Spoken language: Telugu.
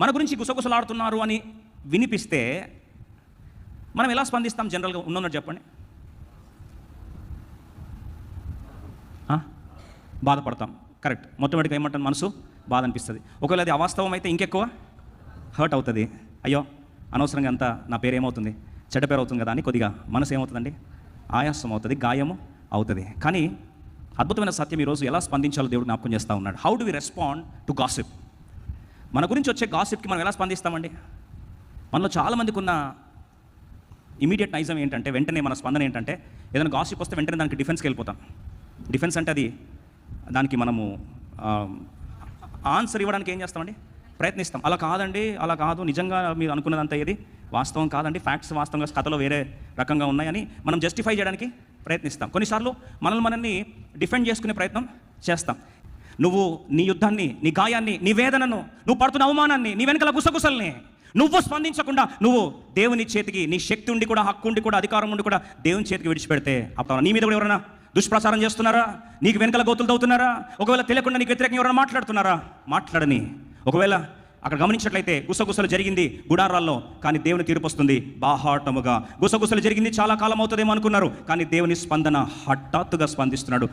మన గురించి గుసగుసలాడుతున్నారు అని వినిపిస్తే మనం ఎలా స్పందిస్తాం? జనరల్గా ఉన్నట్టు చెప్పండి. బాధపడతాం. కరెక్ట్. మొట్టమొదటిగా ఏమంటాను? మనసు బాధ అనిపిస్తుంది. ఒకవేళ అది అవాస్తవం అయితే ఇంకెక్కువ హర్ట్ అవుతుంది. అయ్యో అనవసరంగా అంతా నా పేరు ఏమవుతుంది, చెడ్డ పేరు అవుతుంది కదా అని కొద్దిగా మనసు ఏమవుతుందండి, ఆయాసం అవుతుంది, గాయము అవుతుంది. కానీ అద్భుతమైన సత్యం ఈరోజు ఎలా స్పందించాలో దేవుడు జ్ఞాపకం చేస్తూ ఉన్నాడు. How do we respond to gossip? మన గురించి వచ్చే గాసిప్కి మనం ఎలా స్పందిస్తామండి? మనలో చాలామందికి ఉన్న ఇమీడియట్ నైజం ఏంటంటే, వెంటనే మన స్పందన ఏంటంటే, ఏదైనా గాసిప్ వస్తే వెంటనే దానికి డిఫెన్స్కి వెళ్ళిపోతాం. డిఫెన్స్ అంటే అది దానికి మనము ఆన్సర్ ఇవ్వడానికి ఏం చేస్తామండి, ప్రయత్నిస్తాం. అలా కాదండి, అలా కాదు, నిజంగా మీరు అనుకున్నదంతా ఏది వాస్తవం కాదండి, ఫ్యాక్ట్స్ వాస్తవంగా కథలో వేరే రకంగా ఉన్నాయని మనం జస్టిఫై చేయడానికి ప్రయత్నిస్తాం. కొన్నిసార్లు మనల్ని డిఫెండ్ చేసుకునే ప్రయత్నం చేస్తాం. నువ్వు నీ యుద్ధాన్ని, నీ గాయాన్ని, నీ వేదనను, నువ్వు పడుతున్న అవమానాన్ని, నీ వెనకాల గుసగుసల్ని నువ్వు స్పందించకుండా నువ్వు దేవుని చేతికి, నీ శక్తి ఉండి కూడా, హక్కు ఉండి కూడా, అధికారం ఉండి కూడా దేవుని చేతికి విడిచిపెడితే అప్పుడు నీ మీద కూడా ఎవరైనా దుష్ప్రచారం చేస్తున్నారా? నీకు వెనకాల గోతులు తవ్వుతున్నారా? ఒకవేళ తెలియకుండా నీకు వ్యతిరేకంగా ఎవరైనా మాట్లాడుతున్నారా? మాట్లాడని. ఒకవేళ అక్కడ గమనించినట్లయితే గుసగుసలు జరిగింది గుడారాల్లో, కానీ దేవుని తీర్పు వస్తుంది బాహాటముగా. గుసగుసలు జరిగింది చాలా కాలం అవుతుందేమో అనుకున్నారు, కానీ దేవుని స్పందన హఠాత్తుగా స్పందిస్తున్నాడు.